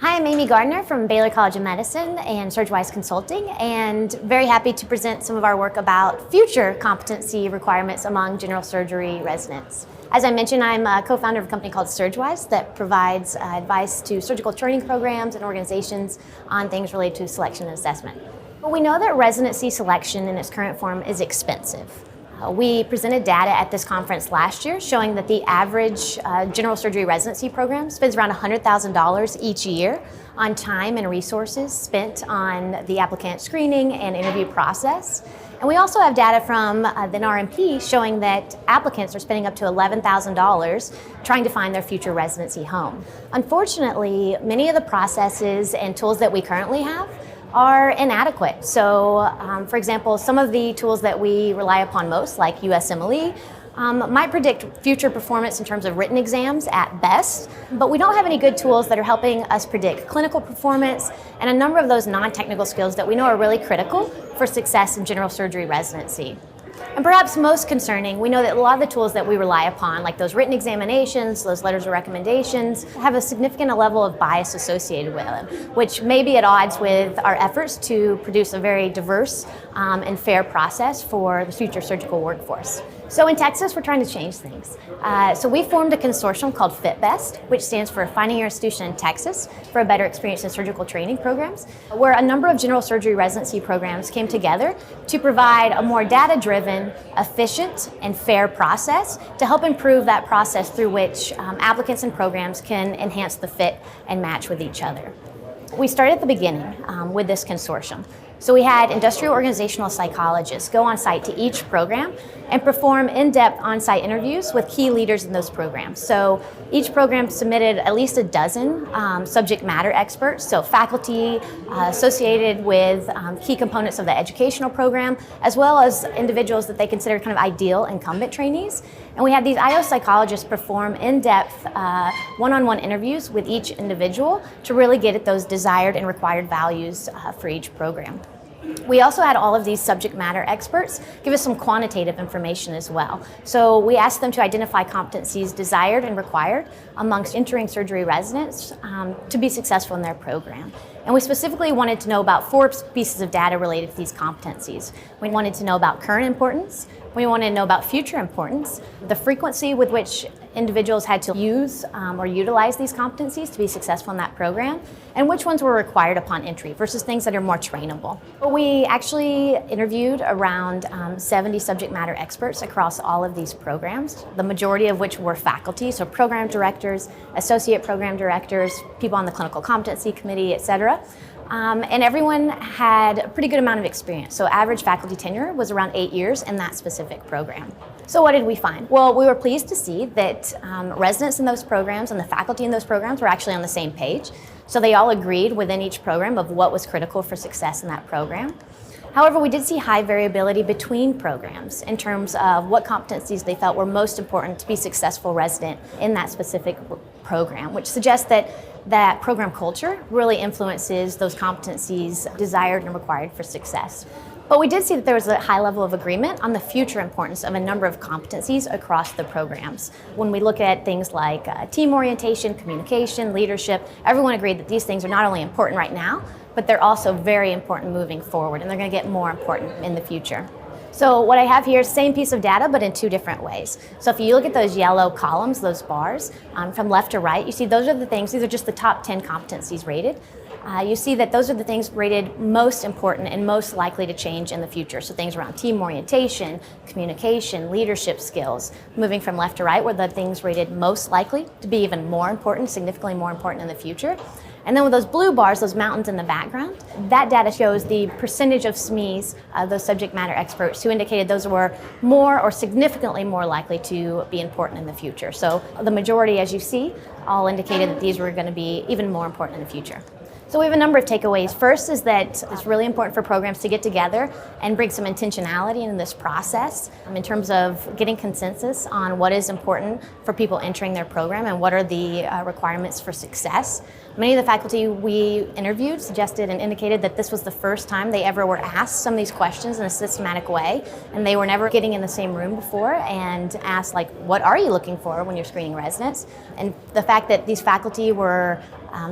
Hi, I'm Amy Gardner from Baylor College of Medicine and SurgeWise Consulting, and very happy to present some of our work about future competency requirements among general surgery residents. As I mentioned, I'm a co-founder of a company called SurgeWise that provides advice to surgical training programs and organizations on things related to selection and assessment. But we know that residency selection in its current form is expensive. We presented data at this conference last year showing that the average general surgery residency program spends around $100,000 each year on time and resources spent on the applicant screening and interview process. And we also have data from the NRMP showing that applicants are spending up to $11,000 trying to find their future residency home. Unfortunately, many of the processes and tools that we currently have are inadequate. So, for example, some of the tools that we rely upon most, like USMLE, might predict future performance in terms of written exams at best, but we don't have any good tools that are helping us predict clinical performance and a number of those non-technical skills that we know are really critical for success in general surgery residency. And perhaps most concerning, we know that a lot of the tools that we rely upon, like those written examinations, those letters of recommendations, have a significant level of bias associated with them, which may be at odds with our efforts to produce a very diverse and fair process for the future surgical workforce. So in Texas, we're trying to change things. So we formed a consortium called FitBest, which stands for Finding Your Institution in Texas for a Better Experience in Surgical Training Programs, where a number of general surgery residency programs came together to provide a more data-driven, efficient, and fair process to help improve that process through which applicants and programs can enhance the fit and match with each other. We started at the beginning with this consortium. So we had industrial organizational psychologists go on site to each program and perform in-depth on-site interviews with key leaders in those programs. So each program submitted at least a dozen subject matter experts, so faculty associated with key components of the educational program, as well as individuals that they considered kind of ideal incumbent trainees. And we had these IO psychologists perform in-depth one-on-one interviews with each individual to really get at those desired and required values for each program. We also had all of these subject matter experts give us some quantitative information as well. So we asked them to identify competencies desired and required amongst entering surgery residents to be successful in their program. And we specifically wanted to know about 4 pieces of data related to these competencies. We wanted to know about current importance, we wanted to know about future importance, the frequency with which individuals had to use or utilize these competencies to be successful in that program, and which ones were required upon entry versus things that are more trainable. We actually interviewed around 70 subject matter experts across all of these programs, the majority of which were faculty, so program directors, associate program directors, people on the clinical competency committee, et cetera. And everyone had a pretty good amount of experience. So average faculty tenure was around 8 years in that specific program. So what did we find? Well, we were pleased to see that residents in those programs and the faculty in those programs were actually on the same page. So they all agreed within each program of what was critical for success in that program. However, we did see high variability between programs in terms of what competencies they felt were most important to be a successful resident in that specific program, which suggests that program culture really influences those competencies desired and required for success. But we did see that there was a high level of agreement on the future importance of a number of competencies across the programs. When we look at things like team orientation, communication, leadership, everyone agreed that these things are not only important right now, but they're also very important moving forward, and they're going to get more important in the future. So what I have here is the same piece of data, but in 2 different ways. So if you look at those yellow columns, those bars, from left to right, you see those are the things, these are just the top 10 competencies rated. You see that those are the things rated most important and most likely to change in the future. So things around team orientation, communication, leadership skills. Moving from left to right were the things rated most likely to be even more important, significantly more important in the future. And then with those blue bars, those mountains in the background, that data shows the percentage of SMEs, those subject matter experts, who indicated those were more or significantly more likely to be important in the future. So the majority, as you see, all indicated that these were going to be even more important in the future. So we have a number of takeaways. First is that it's really important for programs to get together and bring some intentionality in this process in terms of getting consensus on what is important for people entering their program and what are the requirements for success. Many of the faculty we interviewed suggested and indicated that this was the first time they ever were asked some of these questions in a systematic way, and they were never getting in the same room before and asked, like, what are you looking for when you're screening residents? And the fact that these faculty were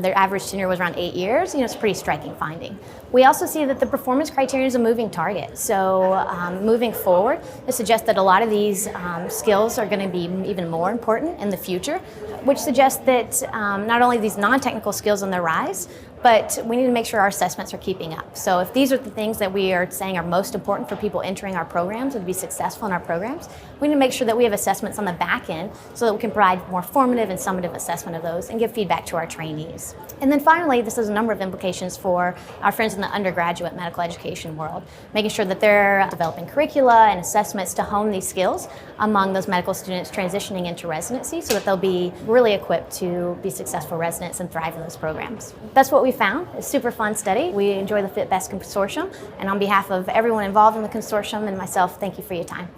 their average tenure was around 8 years, it's a pretty striking finding. We also see that the performance criteria is a moving target. So moving forward, it suggests that a lot of these skills are going to be even more important in the future, which suggests that not only these non-technical skills on the rise, but we need to make sure our assessments are keeping up. So if these are the things that we are saying are most important for people entering our programs and to be successful in our programs, we need to make sure that we have assessments on the back end so that we can provide more formative and summative assessment of those and give feedback to our trainees. And then finally, this has a number of implications for our friends in the undergraduate medical education world, making sure that they're developing curricula and assessments to hone these skills among those medical students transitioning into residency so that they'll be really equipped to be successful residents and thrive in those programs. That's what we found. It's a super fun study. We enjoy the Fit Best Consortium, and on behalf of everyone involved in the consortium and myself, thank you for your time.